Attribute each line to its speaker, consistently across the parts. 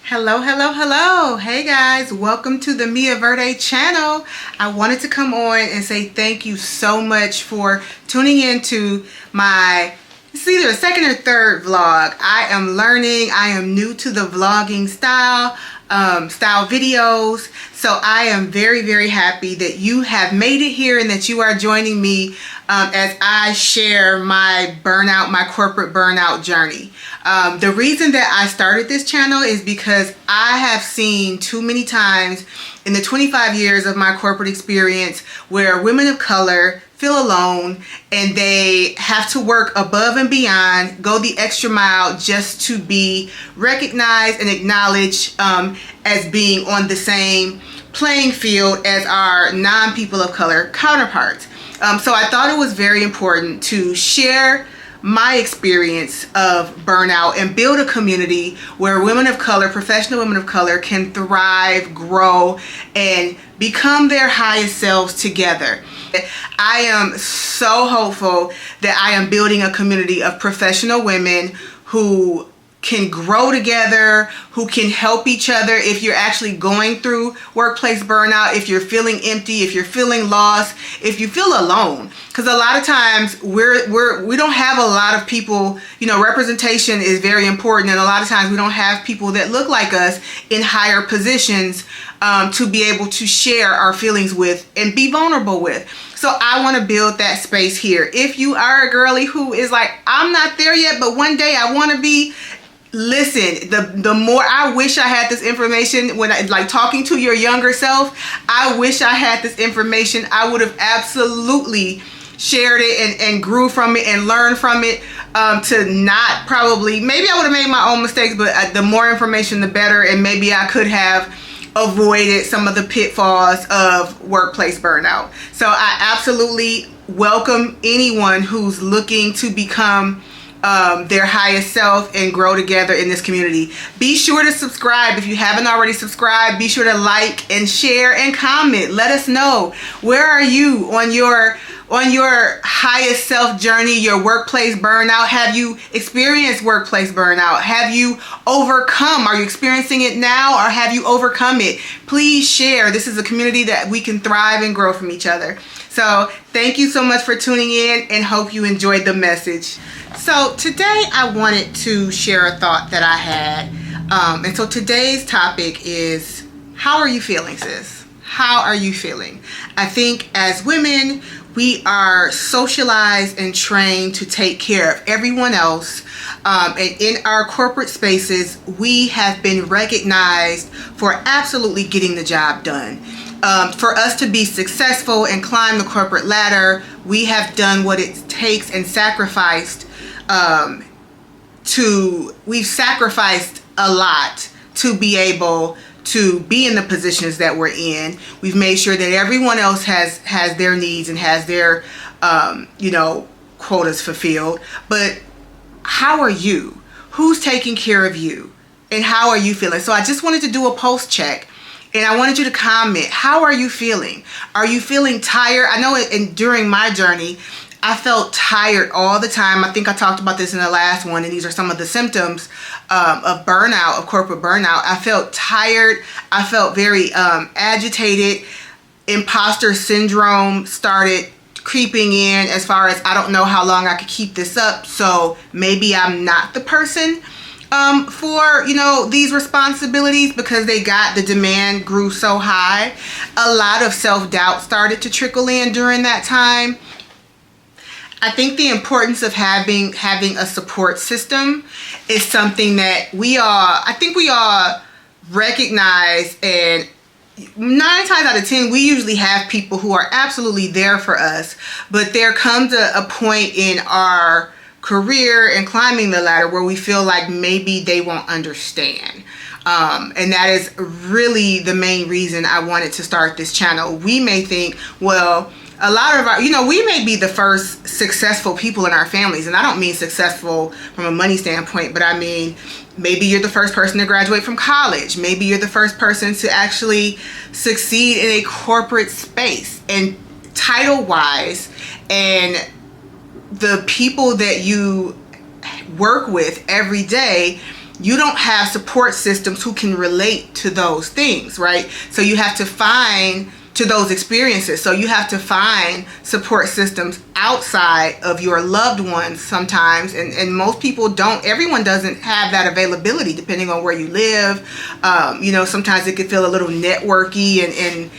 Speaker 1: Hello, hello, hello. Hey guys, welcome to the Mia Verde channel. I wanted to come on and say thank you so much for tuning into it's either a second or third vlog. I am learning, I am new to the vlogging style videos. So I am very, very happy that you have made it here and that you are joining me as I share my corporate burnout journey. The reason that I started this channel is because I have seen too many times in the 25 years of my corporate experience where women of color feel alone and they have to work above and beyond, go the extra mile just to be recognized and acknowledged as being on the same playing field as our non-people of color counterparts. So I thought it was very important to share my experience of burnout and build a community where women of color, professional women of color, can thrive, grow, and become their highest selves together. I am so hopeful that I am building a community of professional women who can grow together, who can help each other if you're actually going through workplace burnout, if you're feeling empty, if you're feeling lost, if you feel alone. Because a lot of times we don't have a lot of people, representation is very important, and a lot of times we don't have people that look like us in higher positions to be able to share our feelings with and be vulnerable with. So I want to build that space here. If you are a girly who is like, I'm not there yet, but one day I want to be, listen, the more I wish I had this information when talking to your younger self, I wish I had this information. I would have absolutely shared it and grew from it and learned from it to not probably, maybe I would have made my own mistakes, but the more information, the better. And maybe I could have avoided some of the pitfalls of workplace burnout. So I absolutely welcome anyone who's looking to become their highest self and grow together in this community. Be sure to subscribe if you haven't already subscribed. Be sure to like and share and comment. Let us know, where are you on your highest self journey, your workplace burnout? Have you experienced workplace burnout? Have you overcome? Are you experiencing it now, or have you overcome it? Please share. This is a community that we can thrive and grow from each other. So thank you so much for tuning in, and hope you enjoyed the message. So today I wanted to share a thought that I had. And so today's topic is, how are you feeling, sis? How are you feeling? I think as women, we are socialized and trained to take care of everyone else. And in our corporate spaces, we have been recognized for absolutely getting the job done. For us to be successful and climb the corporate ladder, we have done what it takes and sacrificed we've sacrificed a lot to be able to be in the positions that we're in. We've made sure that everyone else has their needs and has their quotas fulfilled. But how are you? Who's taking care of you? And how are you feeling? So I just wanted to do a post check, and I wanted you to comment. How are you feeling? Are you feeling tired? I know during my journey, I felt tired all the time. I think I talked about this in the last one, and these are some of the symptoms of burnout, of corporate burnout. I felt tired. I felt very agitated. Imposter syndrome started creeping in, as far as, I don't know how long I could keep this up, so maybe I'm not the person for these responsibilities, because the demand grew so high. A lot of self-doubt started to trickle in during that time. I think the importance of having a support system is something that we all recognize, and 9 times out of 10 we usually have people who are absolutely there for us. But there comes a point in our career and climbing the ladder where we feel like maybe they won't understand. And that is really the main reason I wanted to start this channel. We may think, well, a lot of our, we may be the first successful people in our families. And I don't mean successful from a money standpoint, but I mean, maybe you're the first person to graduate from college. Maybe you're the first person to actually succeed in a corporate space. And title-wise, and the people that you work with every day, you don't have support systems who can relate to those things, right? So you have to find to those experiences. So you have to find support systems outside of your loved ones sometimes. And most people don't, everyone doesn't have that availability depending on where you live. Sometimes it can feel a little networky and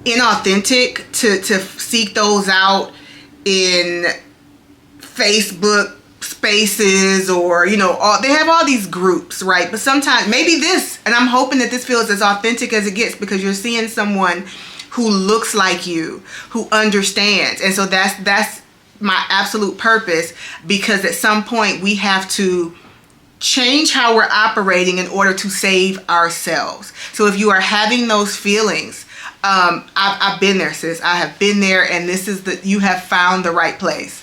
Speaker 1: inauthentic to seek those out in Facebook spaces, or they have all these groups, right? But sometimes maybe this, and I'm hoping that this feels as authentic as it gets, because you're seeing someone who looks like you, who understands. And so that's my absolute purpose, because at some point we have to change how we're operating in order to save ourselves. So if you are having those feelings, I've been there, sis. I have been there, and you have found the right place.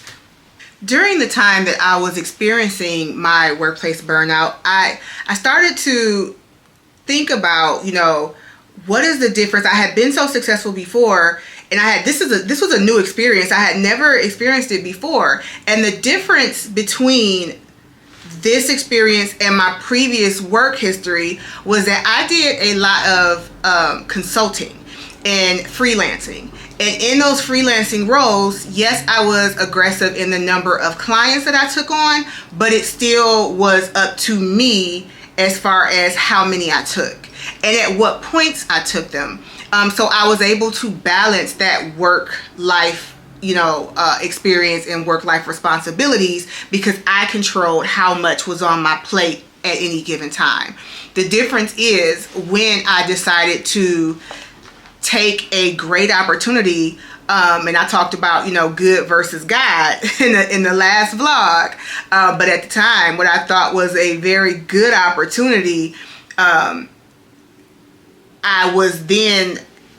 Speaker 1: During the time that I was experiencing my workplace burnout, I started to think about, what is the difference? I had been so successful before, and this was a new experience. I had never experienced it before. And the difference between this experience and my previous work history was that I did a lot of consulting and freelancing. And in those freelancing roles, yes, I was aggressive in the number of clients that I took on, but it still was up to me as far as how many I took and at what points I took them. So I was able to balance that work-life experience and work-life responsibilities, because I controlled how much was on my plate at any given time. The difference is when I decided to take a great opportunity, and I talked about good versus God in the last vlog, but at the time what I thought was a very good opportunity,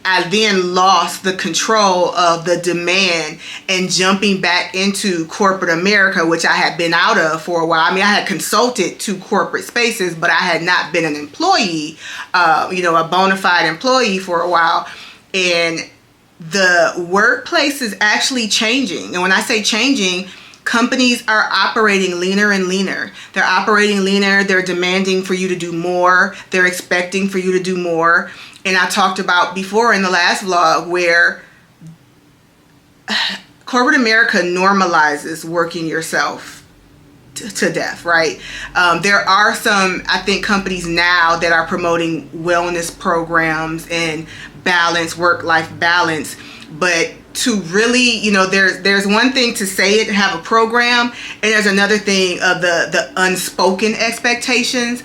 Speaker 1: I then lost the control of the demand and jumping back into corporate America, which I had been out of for a while. I mean, I had consulted to corporate spaces, but I had not been an employee, a bona fide employee for a while. And the workplace is actually changing. And when I say changing, companies are operating leaner and leaner. They're operating leaner. They're demanding for you to do more. They're expecting for you to do more. And I talked about before in the last vlog where corporate America normalizes working yourself to death, right? There are some, I think, companies now that are promoting wellness programs and balance, work-life balance. But to really, there's one thing to say it and have a program, and there's another thing of the unspoken expectations.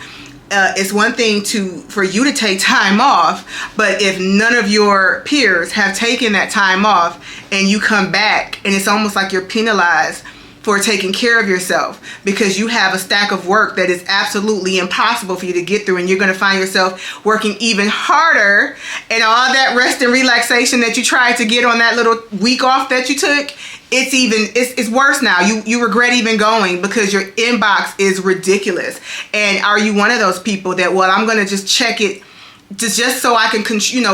Speaker 1: It's one thing for you to take time off, but if none of your peers have taken that time off and you come back, and it's almost like you're penalized for taking care of yourself because you have a stack of work that is absolutely impossible for you to get through, and you're going to find yourself working even harder, and all that rest and relaxation that you tried to get on that little week off that you took, it's worse now. You regret even going because your inbox is ridiculous. And are you one of those people that, well, I'm going to just check it just so I can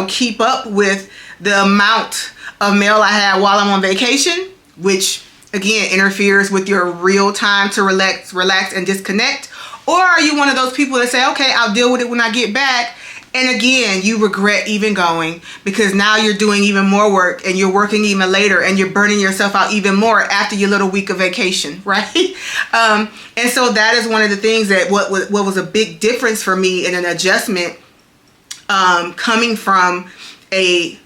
Speaker 1: keep up with the amount of mail I had while I'm on vacation, which again interferes with your real time to relax and disconnect? Or are you one of those people that say, okay, I'll deal with it when I get back, and again you regret even going because now you're doing even more work and you're working even later and you're burning yourself out even more after your little week of vacation, right? And so that is one of the things that what was a big difference for me in an adjustment, coming from a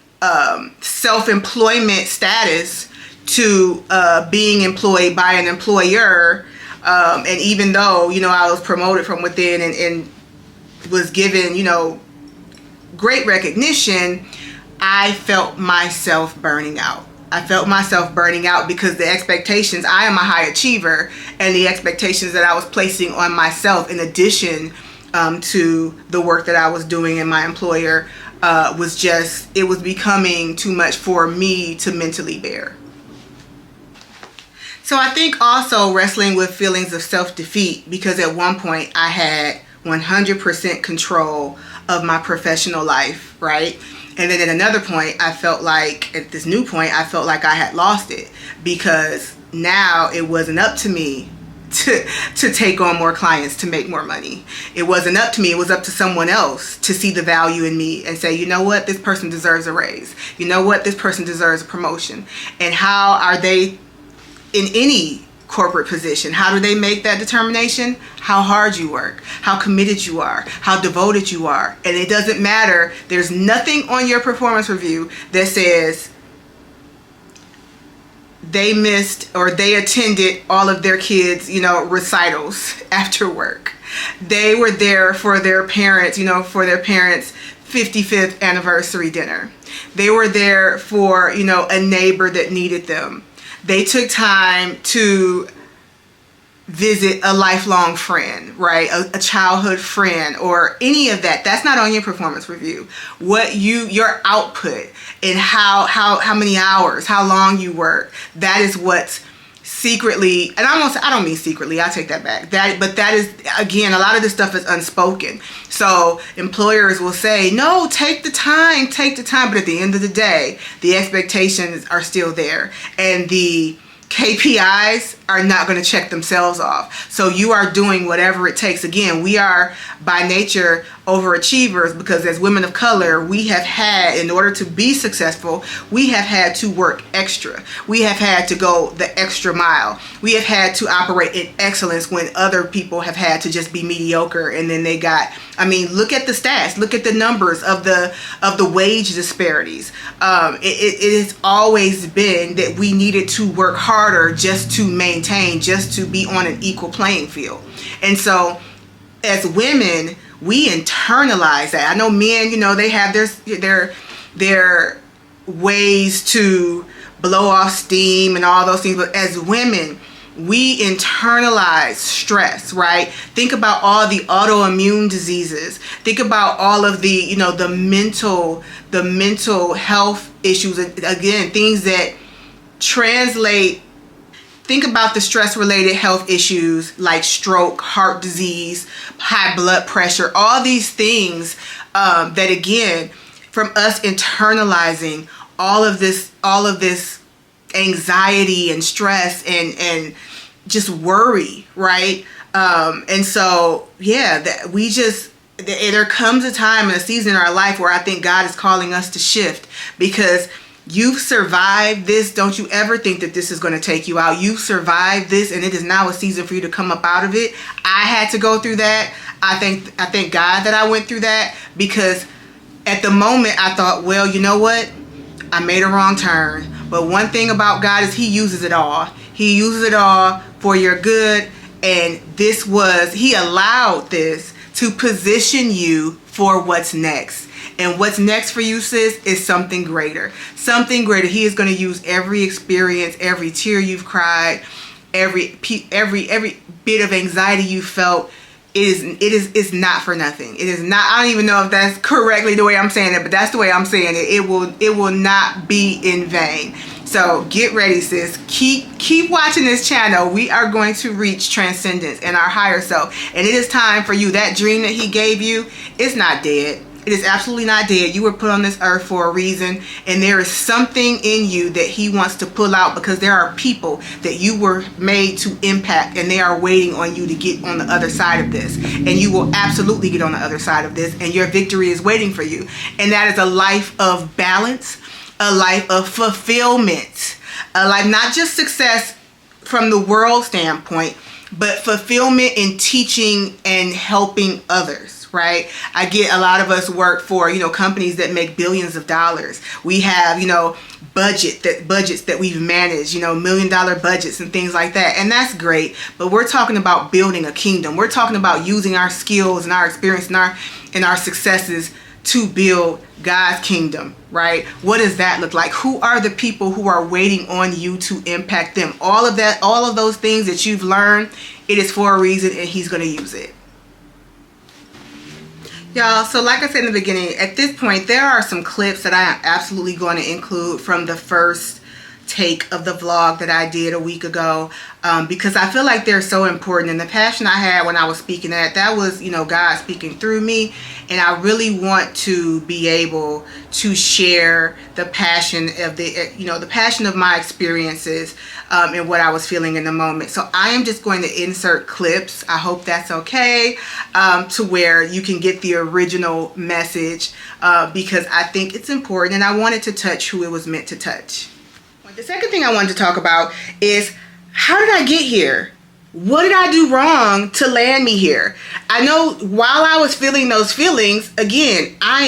Speaker 1: self-employment status to being employed by an employer. And even though, I was promoted from within and was given, great recognition, I felt myself burning out. I felt myself burning out because the expectations, I am a high achiever, and the expectations that I was placing on myself in addition to the work that I was doing in my employer it was becoming too much for me to mentally bear. So I think also wrestling with feelings of self-defeat, because at one point I had 100% control of my professional life, right? And then at another point, at this new point, I felt like I had lost it, because now it wasn't up to me to take on more clients, to make more money. It wasn't up to me. It was up to someone else to see the value in me and say, you know what, this person deserves a raise. You know what, this person deserves a promotion. And how are they in any corporate position? How do they make that determination? How hard you work, how committed you are, how devoted you are. And it doesn't matter. There's nothing on your performance review that says they missed or they attended all of their kids, recitals after work. They were there for their parents, for their parents' 55th anniversary dinner. They were there for, a neighbor that needed them. They took time to visit a lifelong friend, right? A childhood friend or any of that. That's not on your performance review. Your output and how many hours, how long you work, that is what's secretly, and I don't mean secretly, I'll take that back. But that is, again, a lot of this stuff is unspoken. So employers will say, no, take the time. But at the end of the day, the expectations are still there. And the KPIs are not going to check themselves off. So you are doing whatever it takes. Again, we are by nature overachievers because as women of color, we have had, in order to be successful, we have had to work extra. We have had to go the extra mile. We have had to operate in excellence when other people have had to just be mediocre. And then they got, look at the stats, look at the numbers of the wage disparities. It has always been that we needed to work harder just to maintain, just to be on an equal playing field. And so as women, we internalize that. I know men, they have their ways to blow off steam and all those things. But as women, we internalize stress, right? Think about all the autoimmune diseases. Think about all of the, the mental health issues. Again, things that translate. Think about the stress-related health issues like stroke, heart disease, high blood pressure, all these things that, again, from us internalizing all of this anxiety and stress and just worry, right? And so, yeah, there comes a time and a season in our life where I think God is calling us to shift because you've survived this. Don't you ever think that this is going to take you out. You've survived this, and it is now a season for you to come up out of it. I had to go through that. I thank God that I went through that because at the moment I thought, well, you know what? I made a wrong turn. But one thing about God is He uses it all. He uses it all for your good. And He allowed this to position you for what's next. And what's next for you, sis, is something greater. Something greater. He is going to use every experience, every tear you've cried, every bit of anxiety you felt. It's not for nothing. It is not. I don't even know if that's correctly the way I'm saying it, but that's the way I'm saying it. It will not be in vain. So get ready, sis. Keep watching this channel. We are going to reach transcendence and our higher self. And it is time for you. That dream that He gave you is not dead. It is absolutely not dead. You were put on this earth for a reason, and there is something in you that He wants to pull out because there are people that you were made to impact, and they are waiting on you to get on the other side of this. And you will absolutely get on the other side of this, and your victory is waiting for you. And that is a life of balance, a life of fulfillment, a life not just success from the world standpoint, but fulfillment in teaching and helping others. Right? I get a lot of us work for, companies that make billions of dollars. We have, budgets that we've managed, $1 million budgets and things like that. And that's great. But we're talking about building a kingdom. We're talking about using our skills and our experience and our successes to build God's kingdom, right? What does that look like? Who are the people who are waiting on you to impact them? All of that, all of those things that you've learned, it is for a reason, and He's going to use it. Y'all, so like I said in the beginning, at this point, there are some clips that I am absolutely going to include from the first take of the vlog that I did a week ago, because I feel like they're so important. And the passion I had when I was speaking that was, God speaking through me. And I really want to be able to share the passion of the passion of my experiences and what I was feeling in the moment. So I am just going to insert clips. I hope that's okay, to where you can get the original message, because I think it's important and I wanted to touch who it was meant to touch. The second thing I wanted to talk about is, how did I get here? What did I do wrong to land me here? I know while I was feeling those feelings, again, I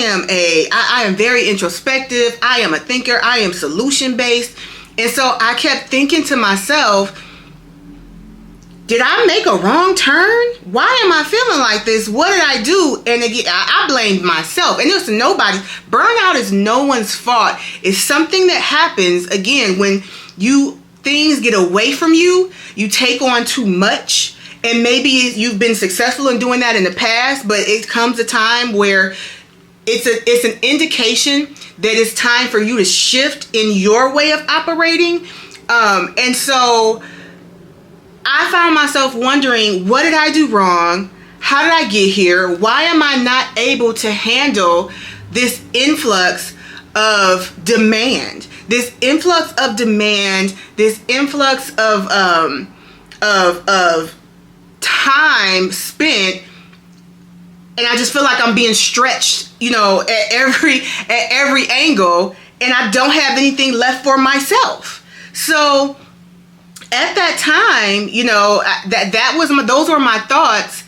Speaker 1: am very introspective. I am a thinker. I am solution based. And so I kept thinking to myself, did I make a wrong turn? Why am I feeling like this? What did I do? And again, I blamed myself. And it was nobody. Burnout is no one's fault. It's something that happens, again, when things get away from you, you take on too much. And maybe you've been successful in doing that in the past, but it comes a time where it's an indication that it's time for you to shift in your way of operating. And so I found myself wondering, what did I do wrong? How did I get here? Why am I not able to handle this influx of demand? This influx of demand, this influx of time spent, and I just feel like I'm being stretched, at every angle, and I don't have anything left for myself. So at that time, those were my thoughts.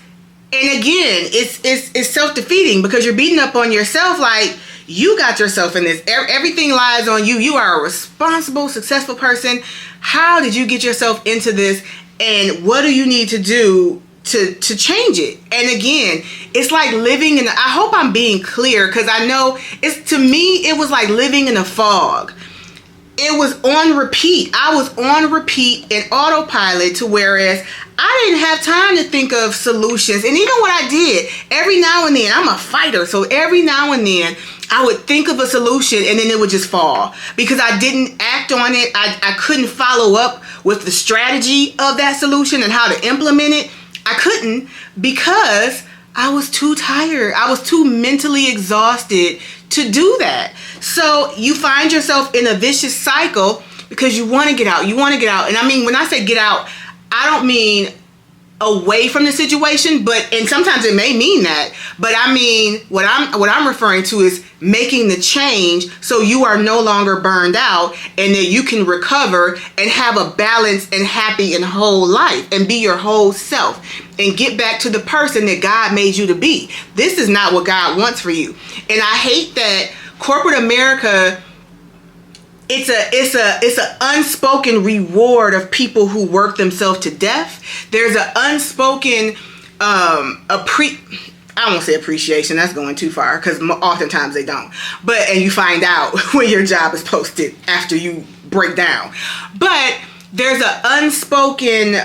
Speaker 1: And again, it's self-defeating, because you're beating up on yourself like, you got yourself in this. Everything lies on you. You are a responsible, successful person. How did you get yourself into this? And what do you need to do to change it? And again, it's like living in, I hope I'm being clear, because I know to me, it was like living in a fog. It was on repeat. I was on repeat and autopilot, to whereas I didn't have time to think of solutions. And even what I did, every now and then, I'm a fighter. So every now and then I would think of a solution and then it would just fall, because I didn't act on it. I couldn't follow up with the strategy of that solution and how to implement it. I couldn't, because I was too tired. I was too mentally exhausted to do that. So you find yourself in a vicious cycle because you want to get out. You want to get out. And I mean, when I say get out, I don't mean away from the situation, and sometimes it may mean that, but I mean, what I'm referring to is making the change so you are no longer burned out, and that you can recover and have a balanced and happy and whole life and be your whole self and get back to the person that God made you to be. This is not what God wants for you. And I hate that corporate America, it's an unspoken reward of people who work themselves to death. There's an unspoken I won't say appreciation, that's going too far, because oftentimes they don't. And you find out when your job is posted after you break down. But there's an unspoken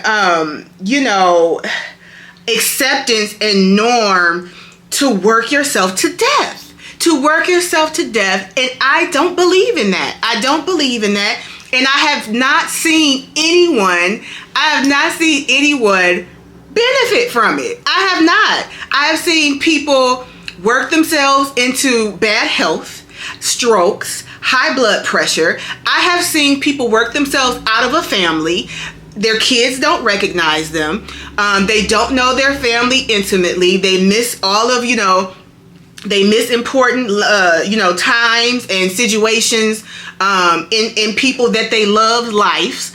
Speaker 1: acceptance and norm to work yourself to death. To work yourself to death. And I don't believe in that. I don't believe in that. And I have not seen anyone benefit from it. I have not. I have seen people work themselves into bad health, strokes, high blood pressure. I have seen people work themselves out of a family. Their kids don't recognize them. They don't know their family intimately. They miss they miss important, times and situations in people that they love lives.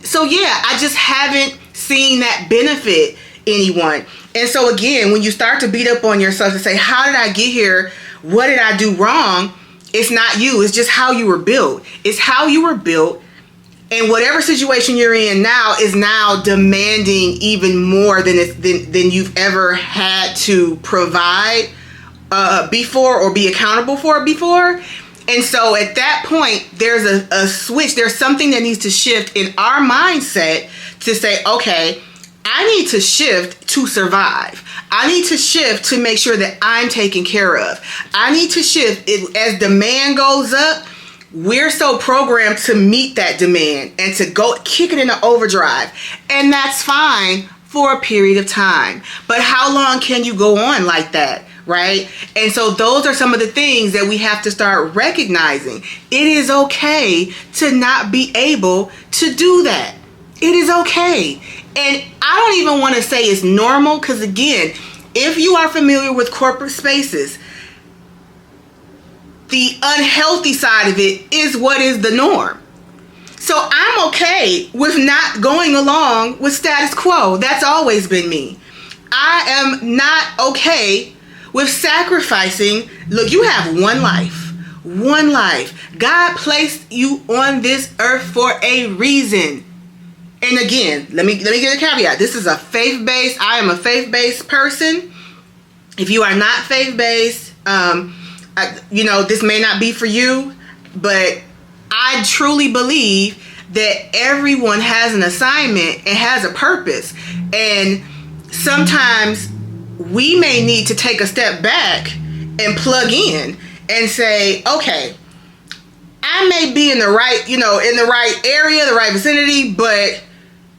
Speaker 1: So yeah, I just haven't seen that benefit anyone. And so again, when you start to beat up on yourself and say, how did I get here? What did I do wrong? It's not you. It's just how you were built. It's how you were built. And whatever situation you're in now is now demanding even more than you've ever had to provide before or be accountable for before. And so at that point, there's a switch. There's something that needs to shift in our mindset to say, okay, I need to shift to survive. I need to shift to make sure that I'm taken care of. I need to shift as demand goes up. we're so programmed to meet that demand and to go kick it into overdrive. And that's fine for a period of time. But how long can you go on like that, right? And so those are some of the things that we have to start recognizing. It is okay to not be able to do that. It is okay. And I don't even want to say it's normal, because again, if you are familiar with corporate spaces, the unhealthy side of it is what is the norm. So I'm okay with not going along with status quo. That's always been me. I am not okay with sacrificing. Look, you have one life. One life. God placed you on this earth for a reason. And again, let me give a caveat. This is a faith-based. I am a faith-based person. If you are not faith-based, this may not be for you, but I truly believe that everyone has an assignment and has a purpose. And sometimes we may need to take a step back and plug in and say, okay, I may be in the right, in the right area, the right vicinity, but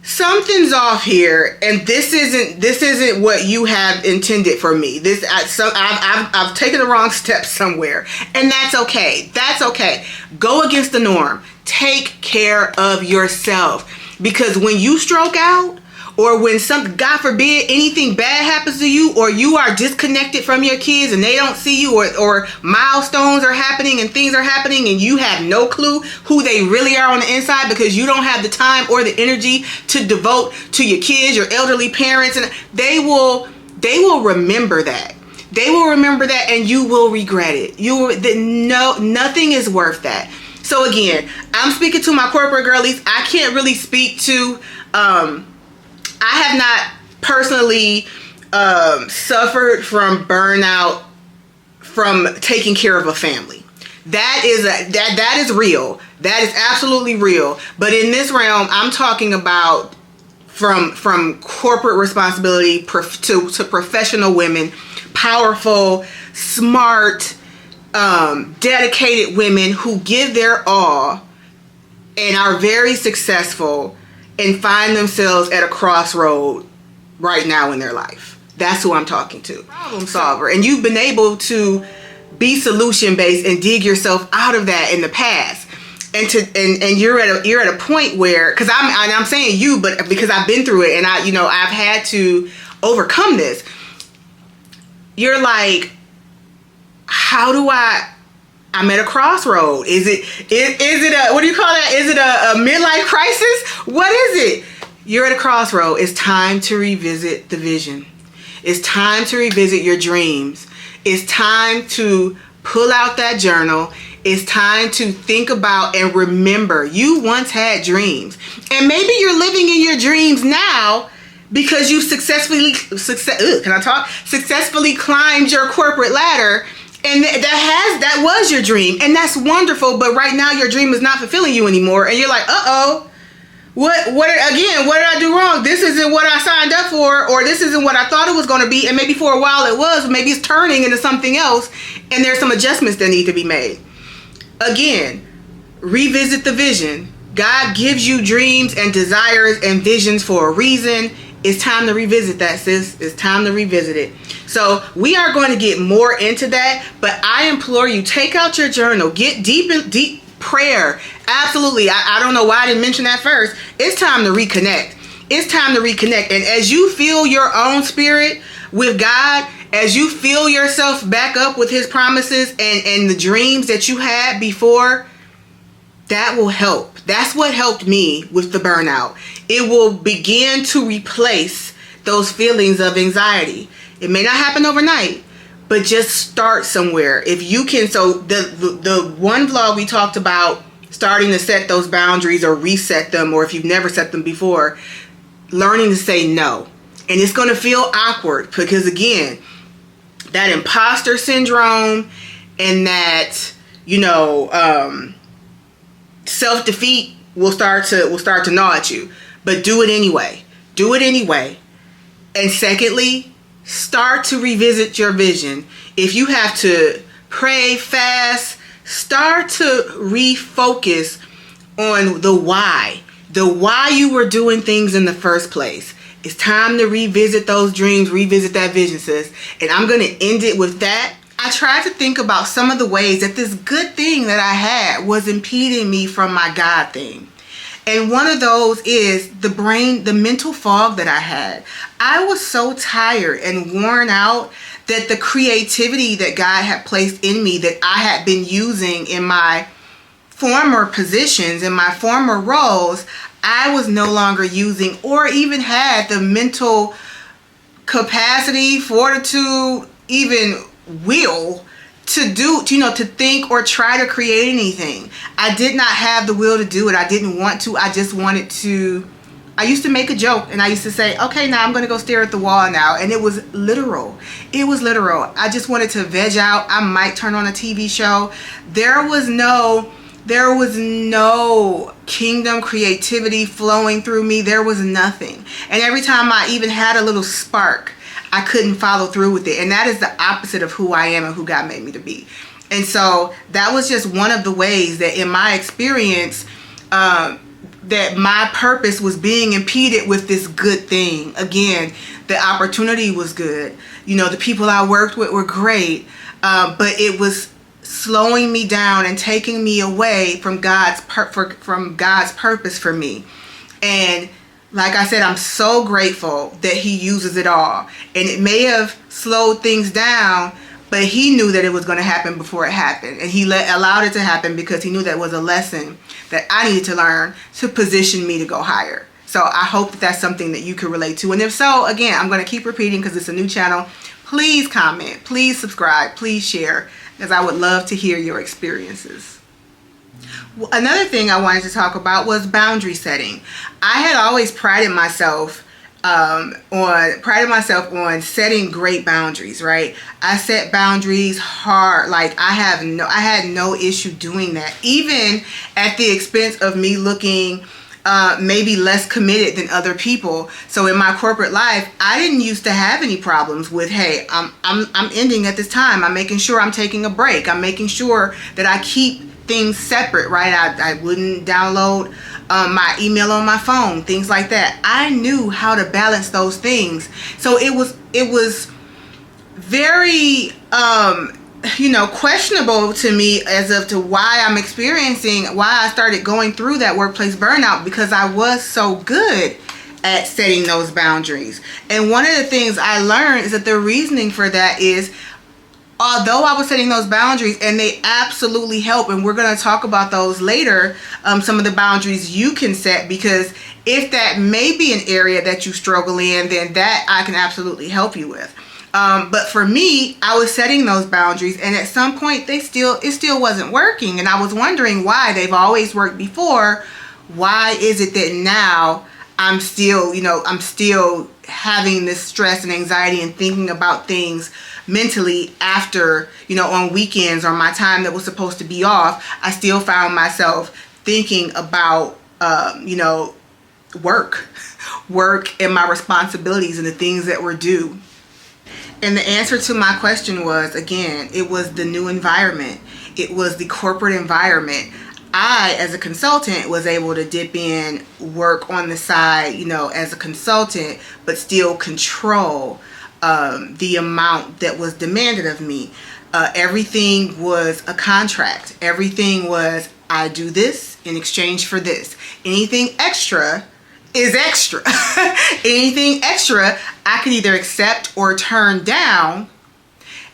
Speaker 1: something's off here, and this isn't what you have intended for me. I've taken the wrong step somewhere, and that's okay. That's okay. Go against the norm. Take care of yourself, because when you stroke out, or when God forbid, anything bad happens to you, or you are disconnected from your kids and they don't see you, or milestones are happening and things are happening and you have no clue who they really are on the inside, because you don't have the time or the energy to devote to your kids, your elderly parents, and they will remember that. They will remember that, and you will regret it. Nothing is worth that. So again, I'm speaking to my corporate girlies. I can't really speak to, I have not personally suffered from burnout from taking care of a family. That is real. That is absolutely real. But in this realm, I'm talking about from corporate responsibility to professional women, powerful, smart, dedicated women who give their all and are very successful and find themselves at a crossroad right now in their life. That's who I'm talking to. Problem solver. And you've been able to be solution based and dig yourself out of that in the past. And you're at a point where, because I'm saying you, but because I've been through it and I've had to overcome this. You're like, how do I'm at a crossroad. Is it a, what do you call that? Is it a midlife crisis? What is it? You're at a crossroad. It's time to revisit the vision. It's time to revisit your dreams. It's time to pull out that journal. It's time to think about and remember you once had dreams. And maybe you're living in your dreams now because you successfully climbed your corporate ladder. And that was your dream, and that's wonderful. But right now, your dream is not fulfilling you anymore, and you're like, what did I do wrong? This isn't what I signed up for, or this isn't what I thought it was going to be. And maybe for a while it was, but maybe it's turning into something else, and there's some adjustments that need to be made. Again, revisit the vision. God gives you dreams and desires and visions for a reason. It's time to revisit that, sis. It's time to revisit it. So we are going to get more into that, but I implore you, take out your journal, get deep prayer. Absolutely. I don't know why I didn't mention that first. It's time to reconnect. It's time to reconnect. And as you feel your own spirit with God, as you feel yourself back up with his promises and the dreams that you had before, that will help. That's what helped me with the burnout. It will begin to replace those feelings of anxiety. It may not happen overnight, but just start somewhere. If you can, so the one vlog we talked about starting to set those boundaries or reset them, or if you've never set them before, learning to say no. And it's going to feel awkward because again, that imposter syndrome and that, self-defeat will start to gnaw at you. But do it anyway. Do it anyway. And secondly, start to revisit your vision. If you have to pray, fast, start to refocus on the why you were doing things in the first place. It's time to revisit those dreams, revisit that vision, sis. And I'm going to end it with that. I tried to think about some of the ways that this good thing that I had was impeding me from my God thing. And one of those is the mental fog that I had. I was so tired and worn out that the creativity that God had placed in me, that I had been using in my former positions, in my former roles, I was no longer using, or even had the mental capacity, fortitude, even will to do, to think or try to create anything. I did not have the will to do it. I didn't want to. I just wanted to. I used to make a joke and I used to say, okay, now I'm going to go stare at the wall now. And it was literal. It was literal. I just wanted to veg out. I might turn on a TV show. There was no kingdom creativity flowing through me. There was nothing. And every time I even had a little spark, I couldn't follow through with it. And that is the opposite of who I am and who God made me to be. And so that was just one of the ways that in my experience, that my purpose was being impeded with this good thing. Again, the opportunity was good. The people I worked with were great. But it was slowing me down and taking me away from God's purpose for me. And like I said, I'm so grateful that He uses it all. And it may have slowed things down, but He knew that it was going to happen before it happened. And He allowed it to happen because He knew that was a lesson that I needed to learn to position me to go higher. So I hope that that's something that you can relate to. And if so, again, I'm going to keep repeating because it's a new channel. Please comment, please subscribe, please share, because I would love to hear your experiences. Another thing I wanted to talk about was boundary setting. I had always prided myself on setting great boundaries, right? I set boundaries hard. Like I had no issue doing that, even at the expense of me looking maybe less committed than other people. So in my corporate life, I didn't used to have any problems with, hey, I'm ending at this time. I'm making sure I'm taking a break. I'm making sure that I keep things separate, right? I wouldn't download my email on my phone, things like that. I knew how to balance those things. So it was very questionable to me as to why I started going through that workplace burnout, because I was so good at setting those boundaries. And one of the things I learned is that the reasoning for that is, although I was setting those boundaries, and they absolutely help, and we're going to talk about those later, some of the boundaries you can set, because if that may be an area that you struggle in, then that I can absolutely help you with. But for me, I was setting those boundaries, and at some point it still wasn't working. And I was wondering why. They've always worked before. Why is it that now I'm still having this stress and anxiety and thinking about things mentally after, on weekends or my time that was supposed to be off? I still found myself thinking about, work and my responsibilities and the things that were due. And the answer to my question was, again, it was the new environment. It was the corporate environment. I, as a consultant, was able to dip in, work on the side, as a consultant, but still control the amount that was demanded of me. Everything was a contract. Everything was, I do this in exchange for this. Anything extra is extra. Anything extra I could either accept or turn down,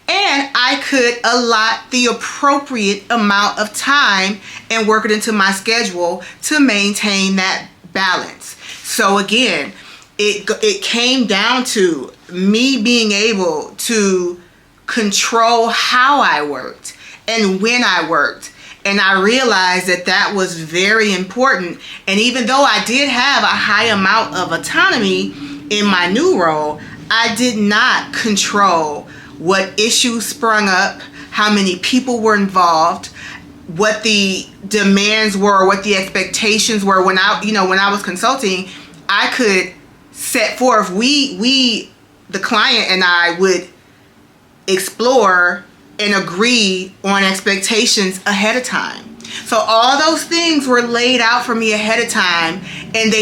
Speaker 1: and I could allot the appropriate amount of time and work it into my schedule to maintain that balance. So again, it came down to me being able to control how I worked and when I worked. And I realized that was very important. And even though I did have a high amount of autonomy in my new role, I did not control what issues sprung up, how many people were involved, what the demands were, what the expectations were. When I was consulting, I could set forth, the client and I would explore and agree on expectations ahead of time. So all those things were laid out for me ahead of time, and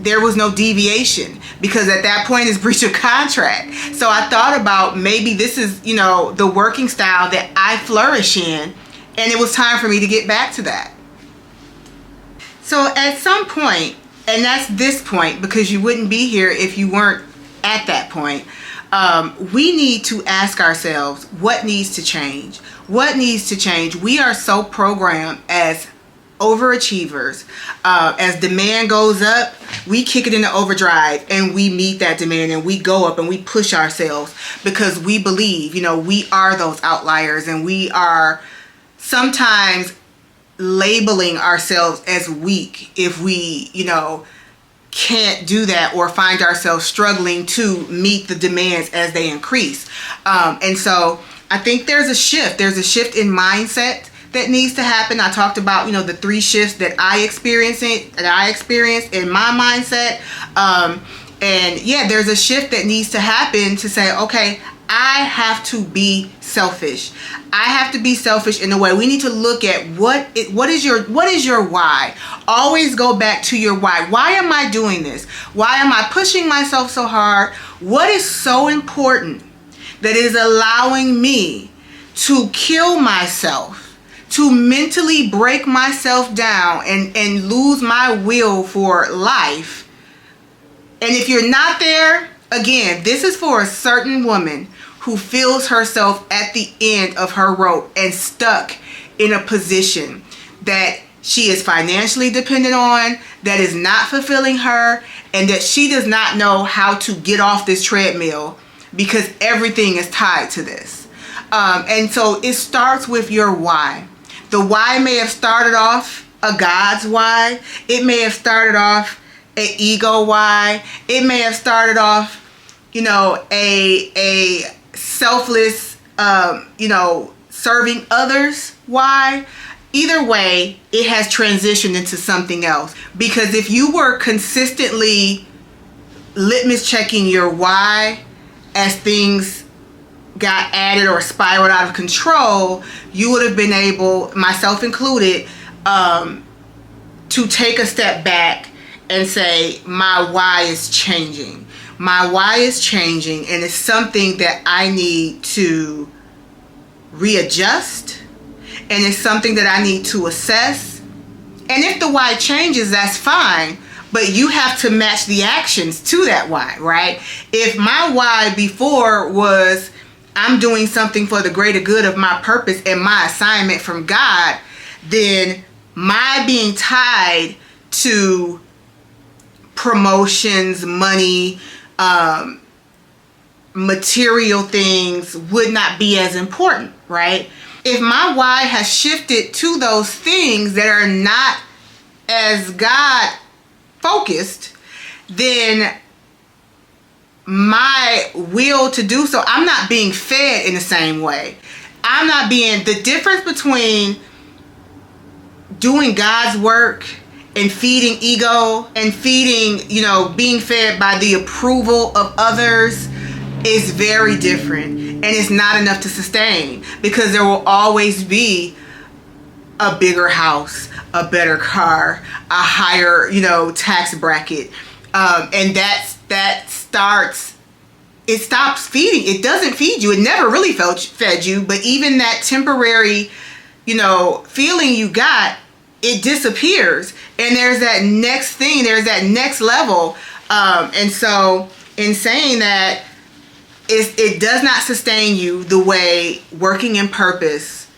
Speaker 1: there was no deviation, because at that point it's breach of contract. So I thought about, maybe this is, the working style that I flourish in, and it was time for me to get back to that. So at some point, and that's this point, because you wouldn't be here if you weren't at that point, we need to ask ourselves, what needs to change? What needs to change? We are so programmed as overachievers. As demand goes up, we kick it into overdrive, and we meet that demand, and we go up and we push ourselves, because we believe, we are those outliers, and we are sometimes labeling ourselves as weak if we, can't do that, or find ourselves struggling to meet the demands as they increase. And so I think there's a shift in mindset that needs to happen. I talked about, the 3 shifts that I experienced in my mindset. And yeah, there's a shift that needs to happen to say, okay, I have to be selfish. I have to be selfish in a way. We need to look at what is your why. Always go back to your why. Why am I doing this? Why am I pushing myself so hard? What is so important that is allowing me to kill myself, to mentally break myself down and lose my will for life? And if you're not there, again, this is for a certain woman who feels herself at the end of her rope and stuck in a position that she is financially dependent on, that is not fulfilling her, and that she does not know how to get off this treadmill, because everything is tied to this. And so it starts with your why. The why may have started off a God's why. It may have started off an ego why. It may have started off, a selfless, serving others why. Either way, it has transitioned into something else. Because if you were consistently litmus checking your why as things got added or spiraled out of control, you would have been able, myself included, to take a step back and say, my why is changing. My why is changing, and it's something that I need to readjust, and it's something that I need to assess. And if the why changes, that's fine, but you have to match the actions to that why, right? If my why before was, I'm doing something for the greater good of my purpose and my assignment from God, then my being tied to promotions, money, material things would not be as important, right? If my why has shifted to those things that are not as God focused, then my will to do so, I'm not being fed in the same way. The difference between doing God's work and feeding ego and feeding, being fed by the approval of others is very different, and it's not enough to sustain, because there will always be a bigger house, a better car, a higher, tax bracket, and that stops feeding. It doesn't feed you. It never really fed you, but even that temporary, feeling you got, it disappears, and there's that next thing, there's that next level, and so in saying that, it does not sustain you the way working in purpose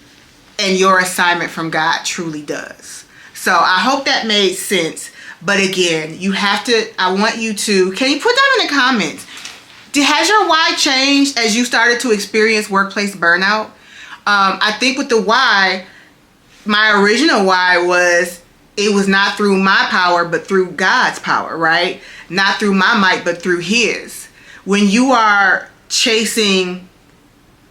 Speaker 1: and your assignment from God truly does. So I hope that made sense. But again, I want you to, can you put down in the comments, has your why changed as you started to experience workplace burnout? I think with the why, my original why was, it was not through my power, but through God's power, right? Not through my might, but through His. When you are chasing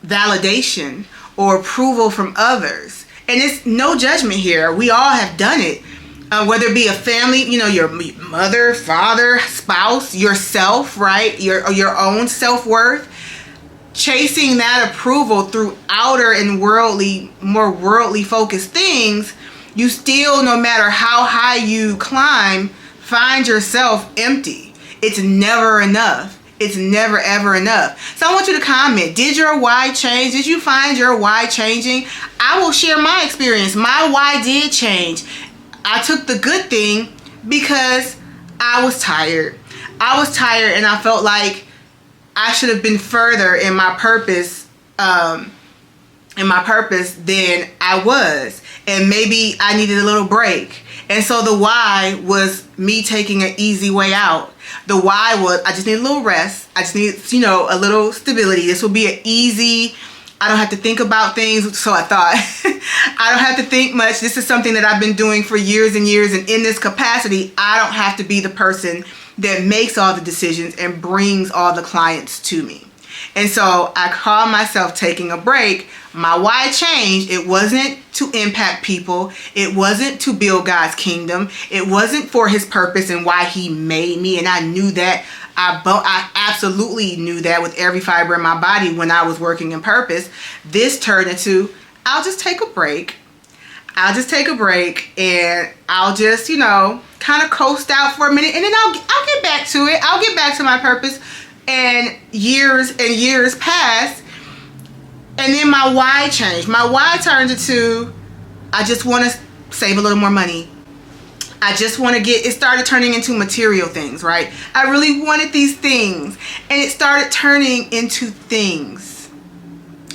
Speaker 1: validation or approval from others, and it's no judgment here, we all have done it, whether it be a family, your mother, father, spouse, yourself, right? Your own self-worth. chasing that approval through outer and more worldly focused things, you still, no matter how high you climb, find yourself empty. It's never enough. It's never ever enough. So I want you to comment, did your why change? Did you find your why changing? I will share my experience. My why did change. I took the good thing because I was tired. I was tired and I felt like I should have been further in my purpose than I was. And maybe I needed a little break. And so the why was me taking an easy way out. The why was I just need a little rest. I just need, a little stability. This will be an easy, I don't have to think about things. So I thought, I don't have to think much. This is something that I've been doing for years and years. And in this capacity, I don't have to be the person that makes all the decisions and brings all the clients to me. And so I call myself taking a break. My why changed. It wasn't to impact people. It wasn't to build God's kingdom. It wasn't for his purpose and why he made me. And I knew that. I absolutely knew that with every fiber in my body when I was working in purpose. This turned into, I'll just take a break. I'll just take a break and I'll just, kind of coast out for a minute, and then I'll get back to it. I'll get back to my purpose. And years passed, and then my why changed. My why turned into, I just want to save a little more money. I just want to it started turning into material things, right? I really wanted these things, and it started turning into things,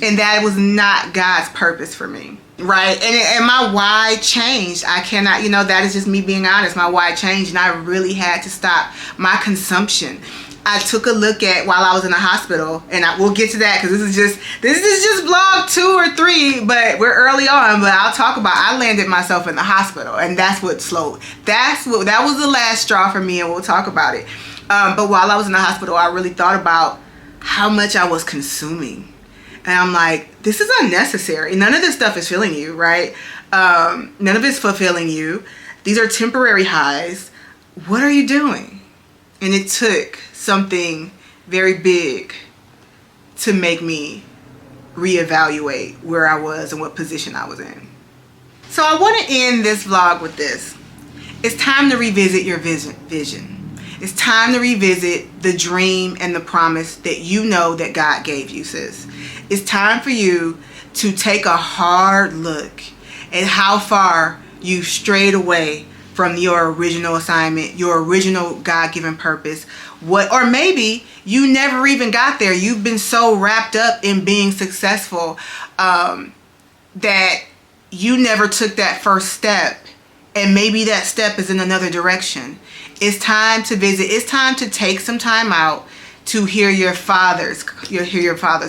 Speaker 1: and that was not God's purpose for me. Right. And my why changed. I cannot, that is just me being honest. My why changed, and I really had to stop my consumption. I took a look at while I was in the hospital, and we'll get to that because this is just vlog 2 or 3, but we're early on. But I'll talk about, I landed myself in the hospital, and that's what slowed. That was the last straw for me, and we'll talk about it. But while I was in the hospital, I really thought about how much I was consuming. And I'm like, this is unnecessary. None of this stuff is filling you, right? None of it's fulfilling you. These are temporary highs. What are you doing? And it took something very big to make me reevaluate where I was and what position I was in. So I want to end this vlog with this. It's time to revisit your vision. It's time to revisit the dream and the promise that that God gave you, sis. It's time for you to take a hard look at how far you strayed away from your original assignment, your original God-given purpose. Or maybe you never even got there. You've been so wrapped up in being successful that you never took that first step. And maybe that step is in another direction. It's time to visit. It's time to take some time out to hear your father's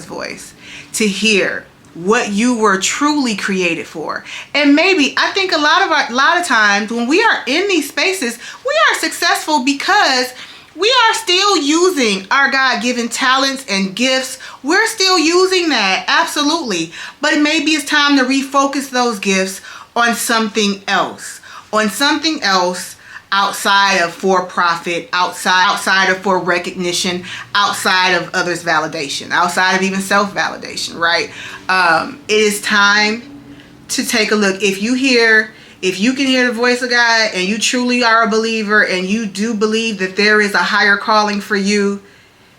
Speaker 1: voice, to hear what you were truly created for. And maybe I think a lot of times when we are in these spaces, we are successful because we are still using our God-given talents and gifts. We're still using that, absolutely. But maybe it's time to refocus those gifts on something else, outside of for-profit, outside of for recognition, outside of others' validation, outside of even self-validation, right? It is time to take a look. If you can hear the voice of God and you truly are a believer and you do believe that there is a higher calling for you,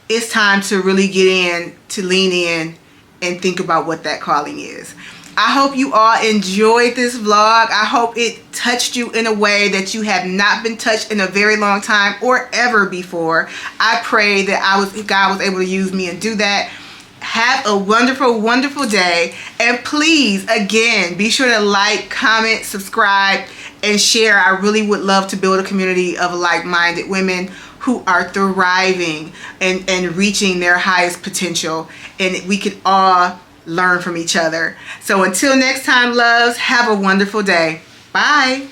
Speaker 1: it's time to really lean in and think about what that calling is. I hope you all enjoyed this vlog. I hope it touched you in a way that you have not been touched in a very long time or ever before. I pray that God was able to use me and do that. Have a wonderful, wonderful day. And please, again, be sure to like, comment, subscribe, and share. I really would love to build a community of like-minded women who are thriving and reaching their highest potential. And we can all learn from each other. So until next time, loves, have a wonderful day. Bye.